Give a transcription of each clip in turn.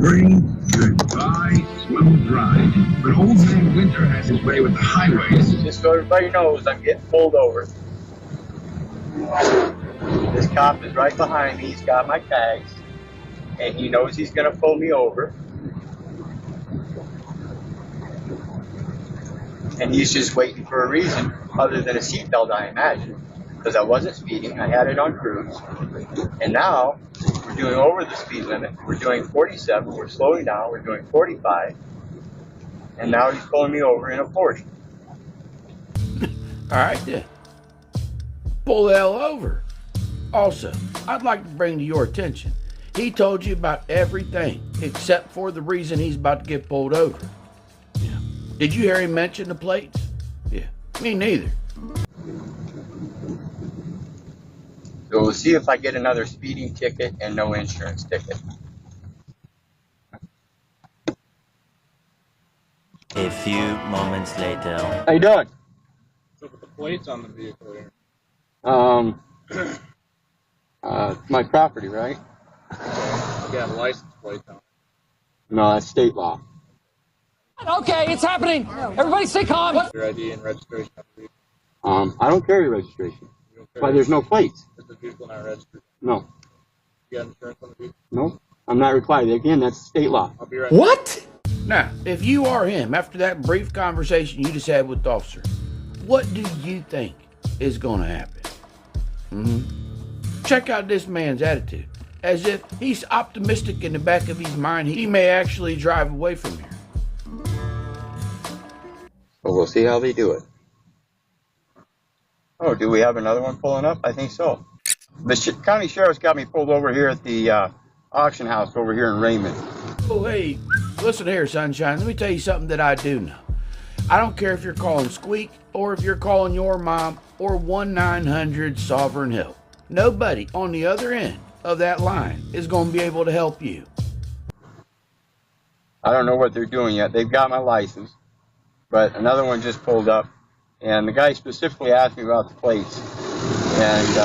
spring, goodbye, swell dry. But old man Winter has his way with the highways. Just so everybody knows, I'm getting pulled over. This cop is right behind me. He's got my tags, and he knows he's going to pull me over. And he's just waiting for a reason other than a seatbelt, I imagine. Because I wasn't speeding, I had it on cruise. And now we're doing over the speed limit. We're doing 47, we're slowing down, we're doing 45. And now he's pulling me over in a Porsche. All right then. Pull the hell over. Also, I'd like to bring to your attention, he told you about everything except for the reason he's about to get pulled over. Yeah. Did you hear him mention the plates? Yeah, me neither. So we'll see if I get another speeding ticket and no insurance ticket. A few moments later. How you doing? So with the plates on the vehicle here. My property, right? You got license plates on it. No, that's state law. Okay, it's happening. Everybody stay calm. Your ID and registration on the vehicle. I don't carry registration. You don't That's why carry there's no plates. Is the vehicle not registered? No. You got insurance on the vehicle? No. I'm not required. Again, that's state law. I'll be right What? Now, if you are him, after that brief conversation you just had with the officer, what do you think is going to happen? Check out this man's attitude. As if he's optimistic in the back of his mind he may actually drive away from here. Well, we'll see how they do it. Oh, do we have another one pulling up? I think so. The county sheriff's got me pulled over here at the auction house over here in Raymond. Oh, hey, listen here, sunshine. Let me tell you something that I do know. I don't care if you're calling Squeak or if you're calling your mom or 1-900-SOVEREIGN-HELP. Nobody on the other end of that line is going to be able to help you. I don't know what they're doing yet. They've got my license, but another one just pulled up, and the guy specifically asked me about the plates, and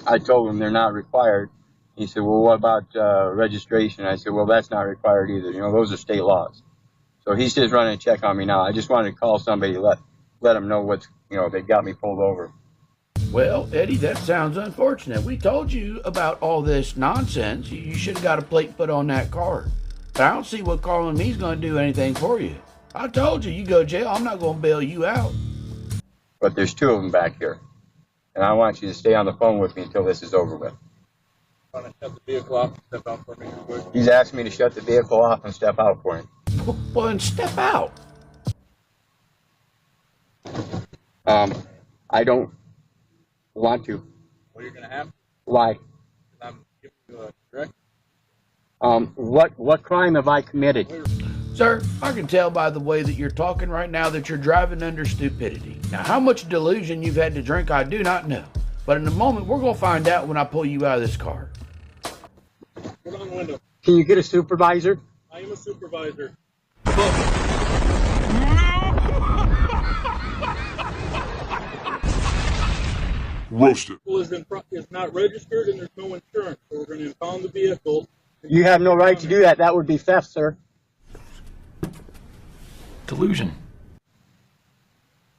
I told him they're not required. He said, well, what about registration? I said, well, that's not required either. You know, those are state laws. So he's just running a check on me now. I just wanted to call somebody to let them know what's, you know, they got me pulled over. Well, Eddie, that sounds unfortunate. We told you about all this nonsense. You should have got a plate put on that car. But I don't see what calling me's going to do anything for you. I told you, you go to jail. I'm not going to bail you out. But there's two of them back here. And I want you to stay on the phone with me until this is over with. Want to shut the vehicle off and step out for me real quick? He's asked me to shut the vehicle off and step out for him. Well, then step out. I don't want to. Well, you're going to have to. Why? Because I'm giving you a direct. What crime have I committed? Sir, I can tell by the way that you're talking right now that you're driving under stupidity. Now, how much delusion you've had to drink, I do not know. But in a moment, we're going to find out when I pull you out of this car. Put on the window. Can you get a supervisor? I am a supervisor. Roasted. Vehicle is not registered and there's no insurance. So we're going to impound the vehicle. You have no right to do that. That would be theft, sir. Delusion.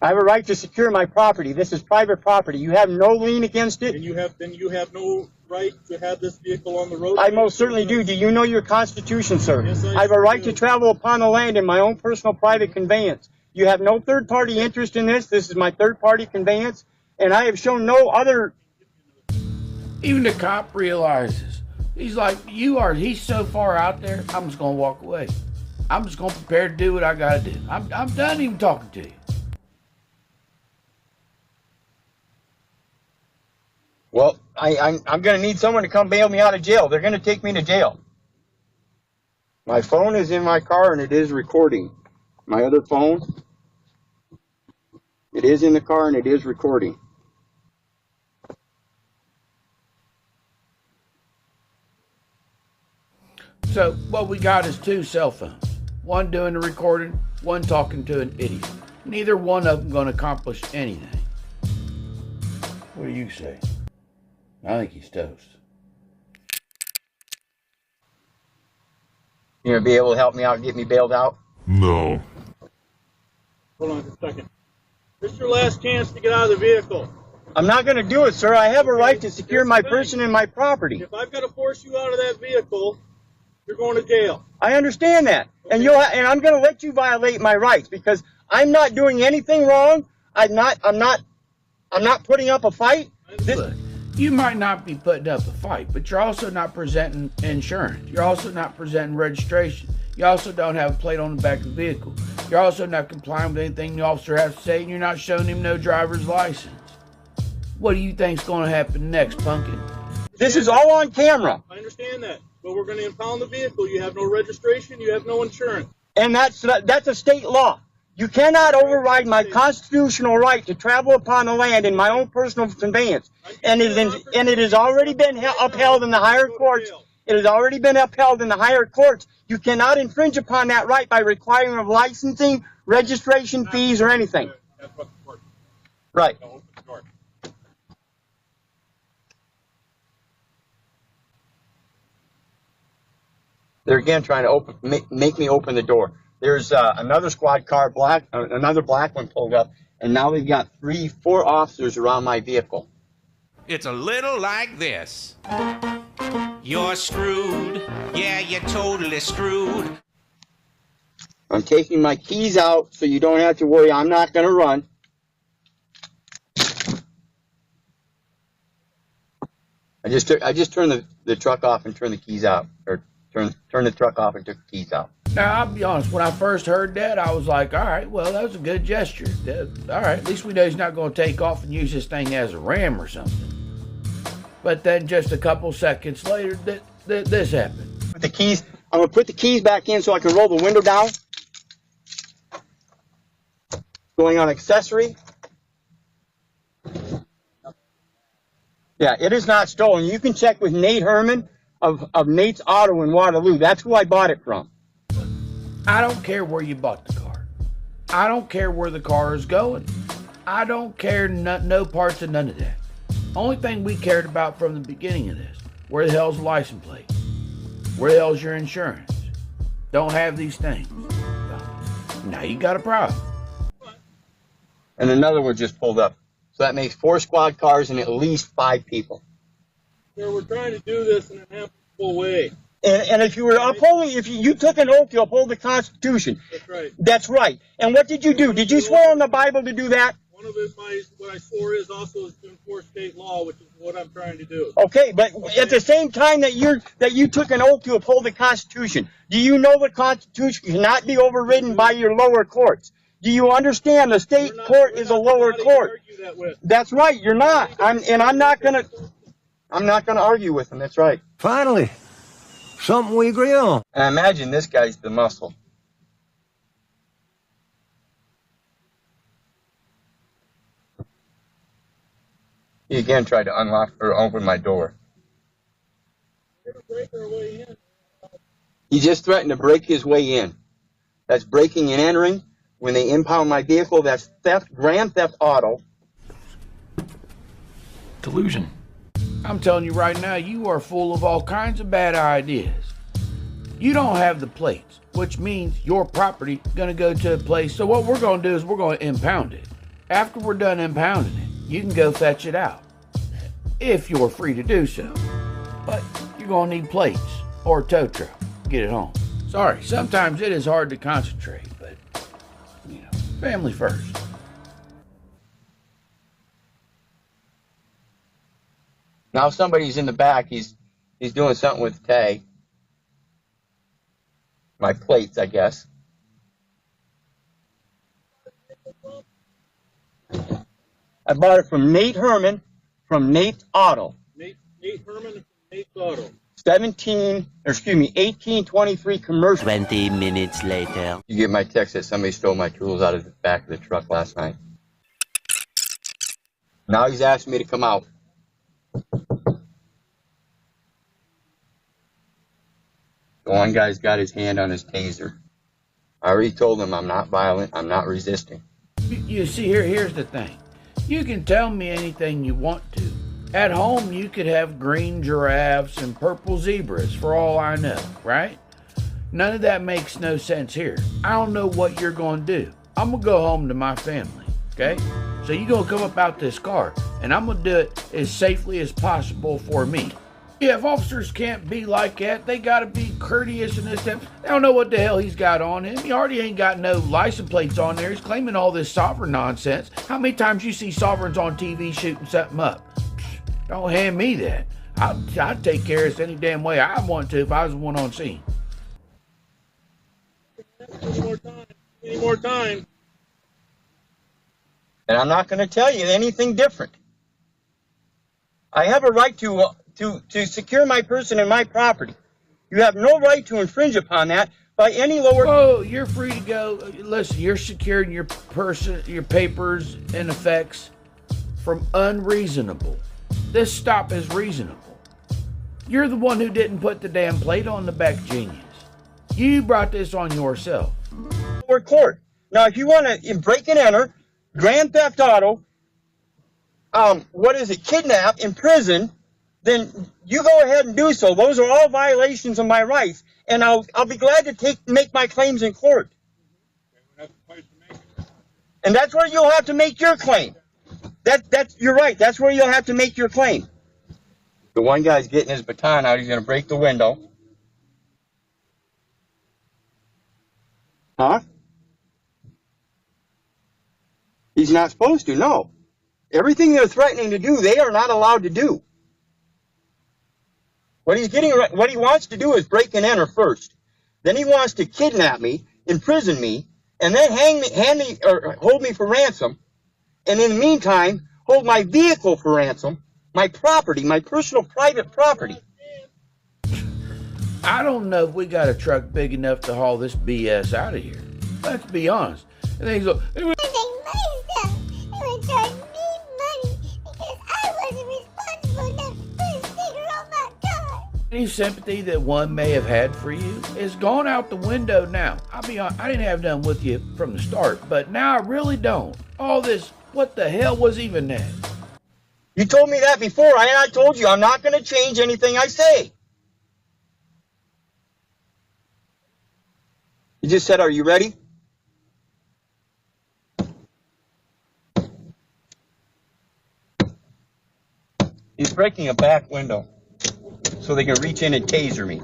I have a right to secure my property. This is private property. You have no lien against it. And you have no right to have this vehicle on the road. I most certainly do. Do you know your Constitution, sir? Yes, I have a right to travel upon the land in my own personal private conveyance. You have no third-party interest in this. This is my third-party conveyance, and I have shown no other... Even the cop realizes. He's like, he's so far out there, I'm just going to walk away. I'm just going to prepare to do what I got to do. I'm done even talking to you. Well, I'm going to need someone to come bail me out of jail. They're going to take me to jail. My phone is in my car, and it is recording. My other phone, it is in the car, and it is recording. So what we got is two cell phones. One doing the recording, one talking to an idiot. Neither one of them going to accomplish anything. What do you say? I think he's toast. You gonna be able to help me out and get me bailed out? No. Hold on a second. This is your last chance to get out of the vehicle. I'm not gonna do it, sir. I have a right to secure my person and my property. If I've got to force you out of that vehicle, you're going to jail. I understand that, and I'm going to let you violate my rights because I'm not doing anything wrong. I'm not putting up a fight. Look, you might not be putting up a fight, but you're also not presenting insurance. You're also not presenting registration. You also don't have a plate on the back of the vehicle. You're also not complying with anything the officer has to say, and you're not showing him no driver's license. What do you think's going to happen next, Pumpkin? This is all on camera, I understand that, but we're going to impound the vehicle. You have no registration. You have no insurance. and that's a state law. You cannot override my constitutional right to travel upon the land in my own personal conveyance, and it has already been upheld in the higher courts. It has already been upheld in the higher courts. You cannot infringe upon that right by requiring of licensing, registration fees, or anything. That's what the court. Right. Open the door. They're again trying to make me open the door. There's another squad car, another black one pulled up, and now they've got 4 officers around my vehicle. It's a little like this. You're screwed. Yeah, you're totally screwed. I'm taking my keys out so you don't have to worry. I'm not going to run. I just turned the truck off and turned the keys out, or turned the truck off and took the keys out. Now, I'll be honest, when I first heard that, I was like, all right, well, that was a good gesture. All right, at least we know he's not going to take off and use this thing as a ram or something. But then just a couple seconds later, this happened. With the keys, I'm going to put the keys back in so I can roll the window down. Going on accessory. Yeah, it is not stolen. You can check with Nate Herman of Nate's Auto in Waterloo. That's who I bought it from. I don't care where you bought the car. I don't care where the car is going. I don't care no parts of none of that. Only thing we cared about from the beginning of this, where the hell's the license plate? Where the hell's your insurance? Don't have these things. Now you got a problem. And another one just pulled up. So that makes 4 squad cars and at least 5 people. Sir, we're trying to do this in an amicable way. And if you were upholding, if you took an oath to uphold the Constitution. That's right. That's right. And what did you do? Did you swear on the Bible to do that? One of what I swore is also to enforce state law, which is what I'm trying to do. Okay, but at the same time that you took an oath to uphold the Constitution, do you know the Constitution cannot be overridden by your lower courts? Do you understand the state court is a lower court? That's right. You're not. I'm not gonna argue with them. That's right. Finally, something we agree on. And imagine this guy's the muscle. He again tried to unlock or open my door. He just threatened to break his way in. That's breaking and entering. When they impound my vehicle, that's theft, grand theft auto. Delusion. I'm telling you right now, you are full of all kinds of bad ideas. You don't have the plates, which means your property is going to go to a place. So what we're going to do is we're going to impound it. After we're done impounding it, you can go fetch it out, if you're free to do so. But you're going to need plates or a tow truck to get it home. Sorry, sometimes it is hard to concentrate, but, family first. Now somebody's in the back. He's doing something with the tag. My plates, I guess. I bought it from Nate Herman from Nate's Auto. Nate Herman from Nate's Auto. 1823 commercial. 20 minutes later. You get my text that somebody stole my tools out of the back of the truck last night. Now he's asking me to come out. The one guy's got his hand on his taser. I already told him I'm not violent. I'm not resisting. You see, here's the thing. You can tell me anything you want to. At home, you could have green giraffes and purple zebras, for all I know, right? None of that makes no sense here. I don't know what you're going to do. I'm going to go home to my family, okay? So you're going to come up out this car, and I'm going to do it as safely as possible for me. Yeah, if officers can't be like that, they got to be courteous and this, that. They don't know what the hell he's got on him. He already ain't got no license plates on there. He's claiming all this sovereign nonsense. How many times you see sovereigns on TV shooting something up? Don't hand me that. I'd take care of this any damn way I want to if I was the one on scene. Any more time. And I'm not going to tell you anything different. I have a right to secure my person and my property. You have no right to infringe upon that by any lower... Oh, you're free to go. Listen, you're securing your person, your papers, and effects from unreasonable. This stop is reasonable. You're the one who didn't put the damn plate on the back, genius. You brought this on yourself. Court. Now, if you want to break and enter, grand theft auto, kidnap, imprison, then you go ahead and do so. Those are all violations of my rights, and I'll be glad to make my claims in court. And that's where you'll have to make your claim. You're right. That's where you'll have to make your claim. The one guy's getting his baton out. He's going to break the window. Huh? He's not supposed to, no. Everything they're threatening to do, they are not allowed to do. What he wants to do is break and enter first. Then he wants to kidnap me, imprison me, and then hold me for ransom. And in the meantime, hold my vehicle for ransom, my property, my personal private property. I don't know if we got a truck big enough to haul this BS out of here. Let's be honest. And then he's like, any sympathy that one may have had for you is gone out the window now. I'll be honest, I didn't have nothing with you from the start, but now I really don't. All this, what the hell was even that? You told me that before, and I told you I'm not going to change anything I say. You just said, are you ready? He's breaking a back window so they can reach in and taser me.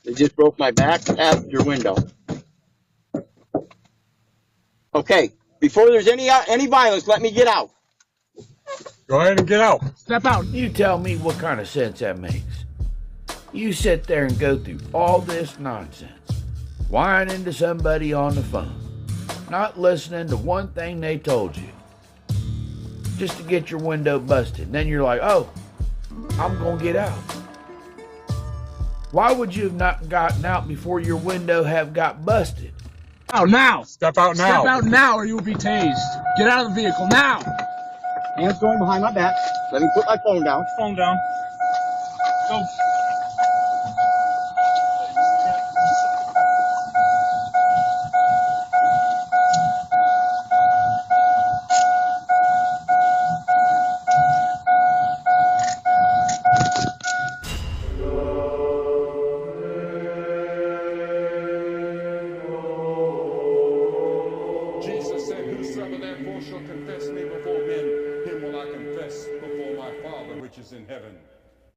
They just broke my back passenger window. Okay, before there's any violence, let me get out. Go ahead and get out. Step out. You tell me what kind of sense that makes. You sit there and go through all this nonsense, whining to somebody on the phone, not listening to one thing they told you, just to get your window busted. And then you're like, oh, I'm going to get out. Why would you have not gotten out before your window have got busted? Out now. Step out now. Step out now or you will be tased. Get out of the vehicle now. Hands going behind my back. Let me put my phone down. Phone down. Go. Jesus said, whosoever therefore shall confess me before men, him will I confess before my Father which is in heaven.